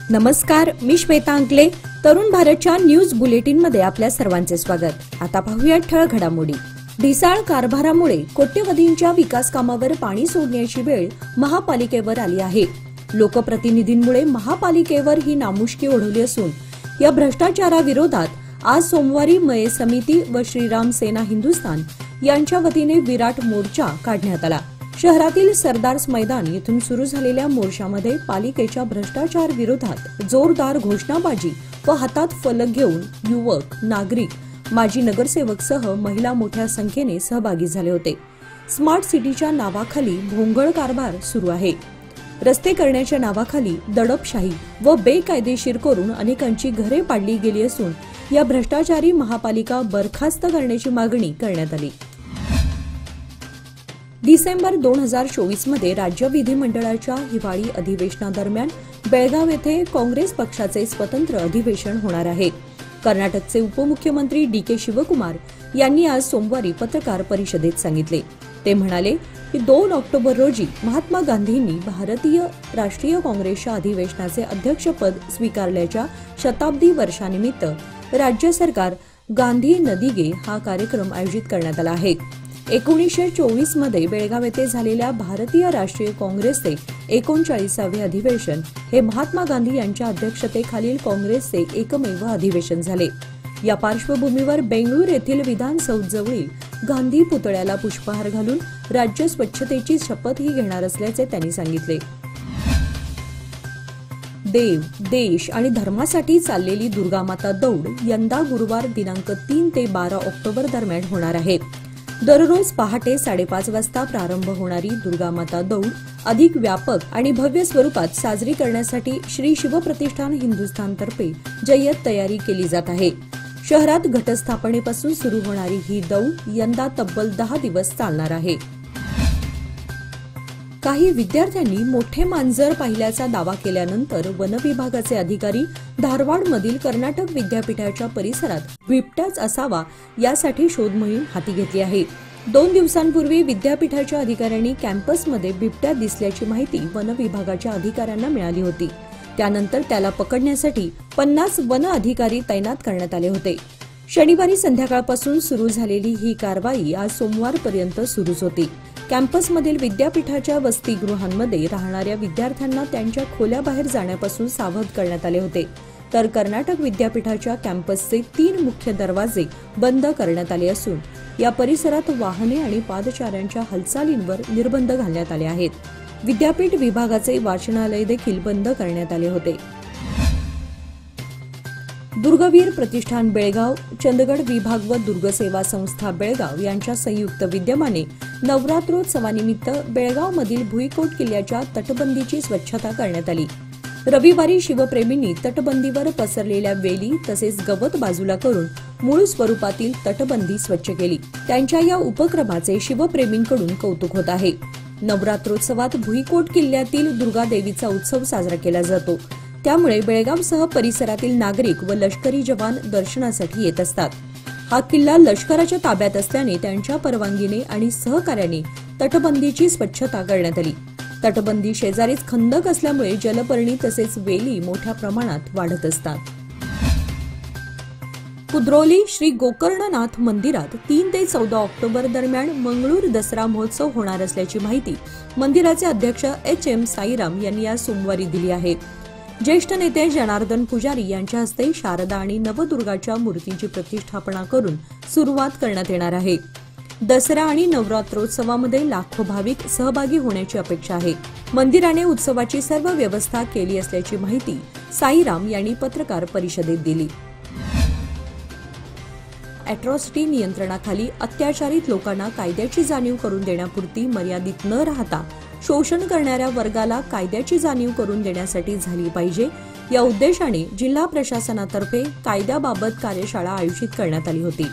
नमस्कार, मी श्वेता अंकले. तरुण भारतच्या न्यूज बुलेटिन मध्ये आपल्या सर्वांचे स्वागत. आता पाहूया ठळक घडामोडी. ढिसाळ कारभारामुळे कोट्यवधींच्या विकास कामावर पाणी सोडण्याची वेळ महापालिकेवर आली आहे. लोकप्रतिनिधींमुळे महापालिकेवर ही नामुष्की ओढवली असून या भ्रष्टाचाराविरोधात आज सोमवारी मये समिती व श्रीराम सेना हिंदुस्थान यांच्या वतीने विराट मोर्चा काढण्यात आला. शहरातील सरदार्स मैदान येथून सुरू झालेल्या मोर्चामध्ये पालिकेच्या भ्रष्टाचार विरोधात जोरदार घोषणाबाजी व हातात फलक घेऊन युवक, नागरिक, माजी नगरसेवक सह महिला मोठ्या संख्येने सहभागी झाले होते. स्मार्ट सिटीच्या नावाखाली भोंगळ कारभार सुरू आहे. रस्ते करण्याच्या नावाखाली दडपशाही व बेकायदेशीर करून अनेकांची घरे पाडली गेली असून या भ्रष्टाचारी महापालिका बरखास्त करण्याची मागणी करण्यात आली. डिसेंबर 2024 मध्ये राज्य विधिमंडळाच्या हिवाळी अधिवेशनादरम्यान बेळगाव येथे काँग्रेस पक्षाचे स्वतंत्र अधिवेशन होणार आहे. कर्नाटकचे उपमुख्यमंत्री डी.के. शिवकुमार यांनी आज सोमवारी पत्रकार परिषदेत सांगितले. ते म्हणाले की 2 ऑक्टोबर रोजी महात्मा गांधींनी भारतीय राष्ट्रीय काँग्रेसच्या अधिवेशनाचे अध्यक्षपद स्वीकारल्याच्या शताब्दी वर्षानिमित्त राज्य सरकार गांधी नदीगे हा कार्यक्रम आयोजित करण्यात आला आहे. 1924 मध्ये बेळगाव येथे झालेल्या भारतीय राष्ट्रीय काँग्रेसचे 39वे अधिवेशन हे महात्मा गांधी यांच्या अध्यक्षतेखालील काँग्रेसचे एकमेव अधिवेशन झाले. या पार्श्वभूमीवर बेंगळूर येथील विधानसौधजवळील गांधी पुतळ्याला पुष्पहार घालून राज्य स्वच्छतेची शपथही घेणार असल्याचे त्यांनी सांगितले. देव, देश आणि धर्मासाठी चाललेली दुर्गामाता दौड यंदा गुरुवार दिनांक 3 ते 12 ऑक्टोबर दरम्यान होणार आहे. दररोज पहाटे 5:30 वाजता प्रारंभ होणारी दुर्गामाता दौड अधिक व्यापक आणि भव्य स्वरूपात साजरी करण्यासाठी श्री शिवप्रतिष्ठान हिंदुस्थानतर्फे जय्यत तयारी केली जात आहे. शहरात घटस्थापनेपासून सुरू होणारी ही दौड यंदा तब्बल 10 दिवस चालणार आहे. काही विद्यार्थ्यांनी मोठे मांजर पाहिल्याचा दावा केल्यानंतर वनविभागाचे अधिकारी धारवाडमधील कर्नाटक विद्यापीठाच्या परिसरात बिबट्याच असावा यासाठी शोध मोहीम हाती घेतली आहे. 2 दिवसांपूर्वी विद्यापीठाच्या अधिकाऱ्यांनी कॅम्पसमध्ये बिबट्या दिसल्याची माहिती वनविभागाच्या अधिकाऱ्यांना मिळाली होती. त्यानंतर त्याला पकडण्यासाठी 50 वन अधिकारी तैनात करण्यात आले होते. शनिवारी संध्याकाळपासून सुरू झालेली ही कारवाई आज सोमवारपर्यंत सुरूच होती. कॅम्पसमधील विद्यापीठाच्या वसतिगृहांमध्ये राहणाऱ्या विद्यार्थ्यांना त्यांच्या खोल्याबाहेर जाण्यापासून सावध करण्यात आले होते. तर कर्नाटक विद्यापीठाच्या कॅम्पसचे 3 मुख्य दरवाजे बंद करण्यात आले असून या परिसरात वाहने आणि पादचाऱ्यांच्या हालचालींवर निर्बंध घालण्यात आले आहेत. विद्यापीठ विभागाचे वाचनालय देखील बंद करण्यात आले होते. दुर्गवीर प्रतिष्ठान बेळगाव, चंदगड विभाग व दुर्गसेवा संस्था बेळगाव यांच्या संयुक्त विद्यमाने नवरात्रोत्सवानिमित्त बेळगावमधील भुईकोट किल्ल्याच्या तटबंदीची स्वच्छता करण्यात आली. रविवारी शिवप्रेमींनी तटबंदीवर पसरलेल्या वेली तसेच गवत बाजूला करून मूळ स्वरूपातील तटबंदी स्वच्छ केली. त्यांच्या या उपक्रमाचे शिवप्रेमींकडून कौतुक होत आहे. नवरात्रोत्सवात भुईकोट किल्ल्यातील दुर्गादेवीचा उत्सव साजरा केला जातो. त्यामुळे बेळगावसह परिसरातील नागरिक व लष्करी जवान दर्शनासाठी येत असतात. हा किल्ला लष्कराच्या ताब्यात असल्याने त्यांच्या परवानगीने आणि सहकार्याने तटबंदीची स्वच्छता करण्यात आली. तटबंदी शेजारीच खंदक असल्यामुळे जलपर्णी तसेच वेली मोठ्या प्रमाणात वाढत असतात. कुद्रोली श्री गोकर्णनाथ मंदिरात 3 ते 14 ऑक्टोबर दरम्यान मंगळूर दसरा महोत्सव होणार असल्याची माहिती मंदिराचे अध्यक्ष एच.एम. साईराम यांनी आज सोमवारी दिली आहे. ज्येष्ठ नेते जनार्दन पुजारी यांच्या हस्ते शारदा आणि नवदुर्गाच्या मूर्तींची प्रतिष्ठापना करून सुरुवात करण्यात येणार आहे. दसरा आणि नवरात्रोत्सवामध्ये लाखो भाविक सहभागी होण्याची अपेक्षा आहे. मंदिराने उत्सवाची सर्व व्यवस्था केली असल्याची माहिती साईराम यांनी पत्रकार परिषदेत दिली. अॅट्रॉसिटी नियंत्रणाखाली अत्याचारित लोकांना कायद्याची जाणीव करून देण्यापुरती मर्यादित न राहता शोषण करणाऱ्या वर्गाला कायद्याची जाणीव करून देण्यासाठी झाली पाहिजे या उद्देशाने जिल्हा प्रशासनातर्फे कायद्याबाबत कार्यशाळा आयोजित करण्यात आली होती.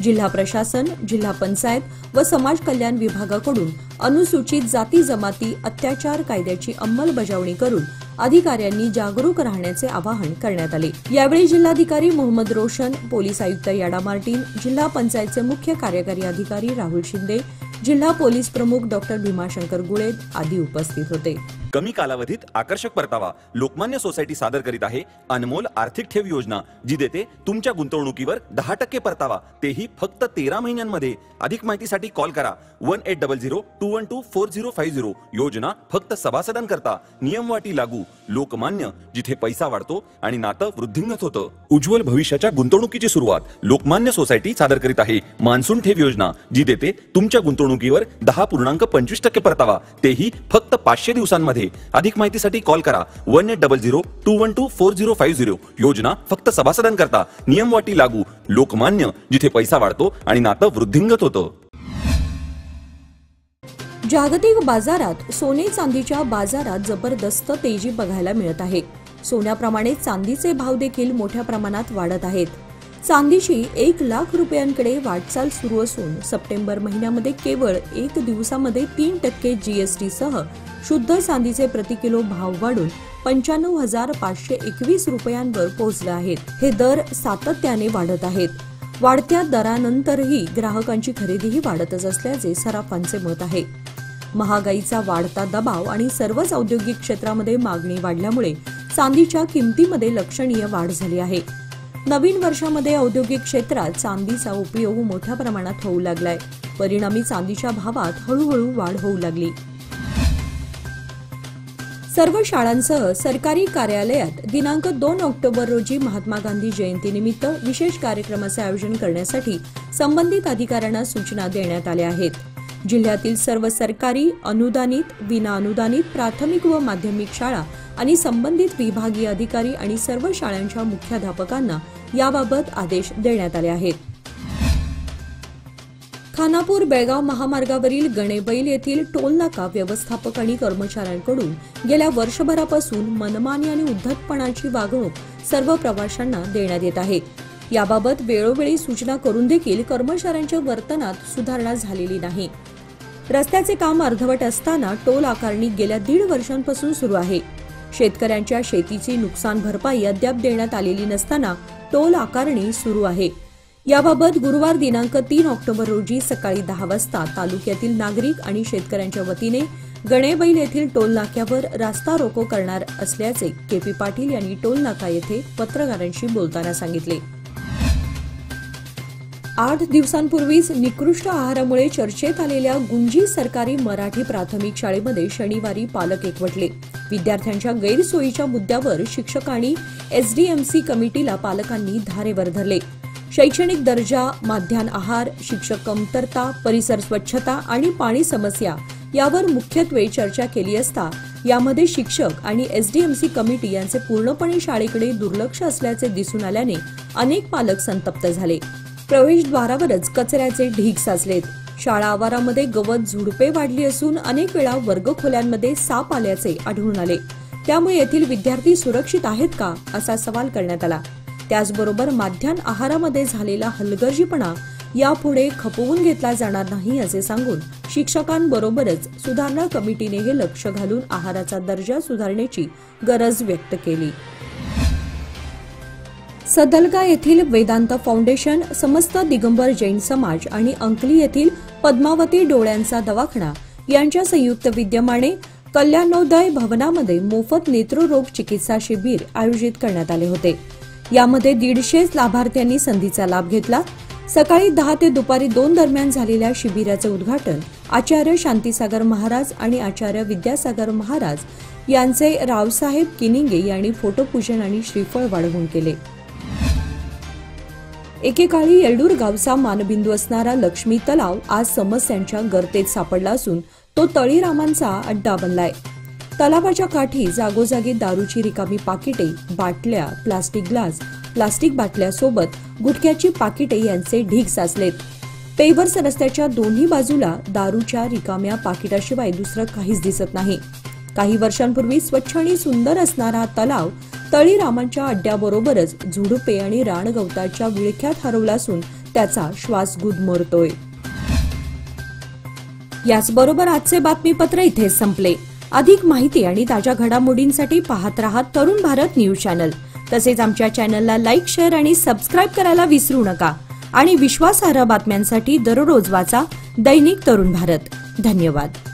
जिल्हा प्रशासन, जिल्हा पंचायत व समाज कल्याण विभागाकडून अनुसूचित जाती जमाती अत्याचार कायद्याची अंमलबजावणी करून अधिकाऱ्यांनी जागरूक राहण्याचे आवाहन करण्यात आले. यावेळी जिल्हाधिकारी मोहम्मद रोशन, पोलीस आयुक्त याडा मार्टिन, जिल्हा पंचायतचे मुख्य कार्यकारी अधिकारी राहुल शिंदे, जिल्हा पोलीस प्रमुख डॉक्टर भीमाशंकर गुळे आदी उपस्थित होते. कमी कालावधीत आकर्षक परतावा लोकमान्य सोसायटी सादर करीत आहे अनमोल आर्थिक ठेव योजना, जी देते तुमच्या गुंतवणुकीवर 10% परतावा, तेही फक्त 13 महिन्यांमध्ये. अधिक माहितीसाठी कॉल करा 1800-212-4050. योजना फक्त सभासदांकरता. नियमवाटी लागू. लोकमान्य, जिथे पैसा वाढतो आणि नातं वृद्धिंगत होतं. उज्ज्वल भविष्याच्या गुंतवणुकीची सुरुवात लोकमान्य सोसायटी सादर करीत आहे मान्सून ठेव योजना, जी देते तुमच्या गुंतवणुकीवर 10.25% परतावा, तेही फक्त 500 दिवसांमध्ये. अधिक माहितीसाठी कॉल करा 1800-212-4050. योजना फक्त सभासदांकरता. नियमवाटी लागू. लोकमान्य, जिथे पैसा वाढतो आणि नातं वृद्धिंगत होतं. जागतिक बाजारात सोने चांदीच्या बाजारात जबरदस्त तेजी बघायला मिळत आहे. सोन्याप्रमाणे चांदीचे भाव देखील मोठ्या प्रमाणात वाढत आहेत. चांदीची 1 लाख रुपयांकडे वाटचाल सुरू असून सप्टेंबर महिन्यामध्ये केवळ 1 दिवसामध्ये 3% जीएसटी सह शुद्ध चांदीचे प्रति किलो भाव वाढून 95,521 रुपयांवर पोहोचले आहेत. हे दर सातत्याने वाढत आहेत. वाढत्या दरानंतरही ग्राहकांची खरेदीही वाढतच असल्याचे सराफांचे मत आहे. महागाईचा वाढता दबाव आणि सर्वच औद्योगिक क्षेत्रामध्ये मागणी वाढल्यामुळे चांदीच्या किमतीमध्ये लक्षणीय वाढ झाली आहे. नवीन वर्षामध्ये औद्योगिक क्षेत्रात चांदीचा उपयोग मोठ्या प्रमाणात होऊ लागलाय. परिणामी चांदीच्या भावात हळूहळू वाढ होऊ लागली. सर्व शाळांसह सरकारी कार्यालयात दिनांक 2 ऑक्टोबर रोजी महात्मा गांधी जयंतीनिमित्त विशेष कार्यक्रमाचे आयोजन करण्यासाठी संबंधित अधिकाऱ्यांना सूचना देण्यात आल्या आहेत. जिल्ह्यातील सर्व सरकारी, अनुदानित, विनाअनुदानित प्राथमिक व माध्यमिक शाळा आणि संबंधित विभागीय अधिकारी आणि सर्व शाळांच्या मुख्याध्यापकांना याबाबत आदेश देण्यात आले आहेत. खानापूर बेळगाव महामार्गावरील गणेबैल येथील टोलनाका व्यवस्थापक आणि कर्मचाऱ्यांकडून गेल्या वर्षभरापासून मनमानी आणि उद्धटपणाची वागणूक सर्व प्रवाशांना देण्यात येत आहे. याबाबत वेळोवेळी सूचना करून देखील कर्मचाऱ्यांच्या वर्तनात सुधारणा झालेली नाही. रस्त्याचे काम अर्धवट असताना टोल आकारणी गेल्या 1.5 वर्षांपासून सुरू आहे. शेतकऱ्यांच्या शेतीची नुकसान भरपाई अद्याप देण्यात आलेली नसताना टोल आकारणी सुरू आहे. याबाबत गुरुवार दिनांक 3 ऑक्टोबर रोजी सकाळी 10 वाजता तालुक्यातील नागरिक आणि शेतकऱ्यांच्या वतीने गणेबैल येथील टोल नाक्यावर रास्ता रोको करणार असल्याचे केपी पाटील यांनी टोल नाका येथे पत्रकारांशी बोलताना सांगितले. 8 दिवसांपूर्वीच निकृष्ट आहारामुळे चर्चेत आलेल्या गुंजी सरकारी मराठी प्राथमिक शाळेमध्ये शनिवारी पालक एकवटले. विद्यार्थ्यांच्या गैरसोयीच्या मुद्द्यावर शिक्षक आणि एसडीएमसी कमिटीला पालकांनी धारेवर धरले. शैक्षणिक दर्जा, माध्यान्ह आहार, शिक्षक कमतरता, परिसर स्वच्छता आणि पाणी समस्या यावर मुख्यत्वे चर्चा केली असता यामध्ये शिक्षक आणि एसडीएमसी कमिटी यांचे पूर्णपणे शाळेकडे दुर्लक्ष असल्याचे दिसून आल्याने अनेक पालक संतप्त झाले. प्रवेशद्वारावरच कचऱ्याचे ढीग साचलेत. शाळा आवारामध्ये गवत झुडपे वाढली असून अनेक वेळा वर्गखोल्यांमध्ये साप आल्याचे आढळून आले. त्यामुळे येथील विद्यार्थी सुरक्षित आहेत का असा सवाल करण्यात आला. त्याचबरोबर माध्यान्ह आहारामध्ये झालेला हलगर्जीपणा यापुढे खपवून घेतला जाणार नाही असे सांगून शिक्षकांबरोबरच सुधारणा कमिटीने हे लक्ष घालून आहाराचा दर्जा सुधारण्याची गरज व्यक्त केली. सदलगा येथील वेदांत फाउंडेशन, समस्त दिगंबर जैन समाज आणि अंकली येथील पद्मावती डोळ्यांचा दवाखाना यांच्या संयुक्त विद्यमाने कल्याणोदय भवनामध्ये मोफत नेत्ररोग चिकित्सा शिबिर आयोजित करण्यात आले होते. यामध्ये 150 लाभार्थ्यांनी संधीचा लाभ घेतला. सकाळी 10 ते दुपारी 2 दरम्यान झालेल्या शिबिराचे उद्घाटन आचार्य शांतीसागर महाराज आणि आचार्य विद्यासागर महाराज यांचे रावसाहेब किनिंगे यांनी फोटोपूजन आणि श्रीफळ वाढवून केले. एकेकाळी येळ्ळूर गावचा मानबिंदू असणारा लक्ष्मी तलाव आज समस्यांच्या गर्तेत सापडला असून तो तळीरामांचा अड्डा बनलाय. तलावाच्या काठी जागोजागी दारूची रिकामी पाकिटे, बाटल्या, प्लास्टिक ग्लास, प्लास्टिक बाटल्यासोबत गुटख्याची पाकिटे यांचे ढीग साचलेत. पेवर्स रस्त्याच्या दोन्ही बाजूला दारूच्या रिकाम्या पाकिटाशिवाय दुसरं काहीच दिसत नाही. काही वर्षांपूर्वी स्वच्छ आणि सुंदर असणारा तलाव तळीरामांच्या अड्ड्याबरोबरच झुडपे आणि रानगवताच्या विळख्यात हरवला असून त्याचा श्वास गुदमरतोय. याचबरोबर आजचे बातमीपत्र इथे संपले. अधिक माहिती आणि ताज्या घडामोडींसाठी पाहत रहा तरुण भारत न्यूज चॅनल. तसेच आमच्या चॅनलला लाईक, शेअर आणि सबस्क्राईब करायला विसरू नका. आणि विश्वासार्ह बातम्यांसाठी दररोज वाचा दैनिक तरुण भारत. धन्यवाद.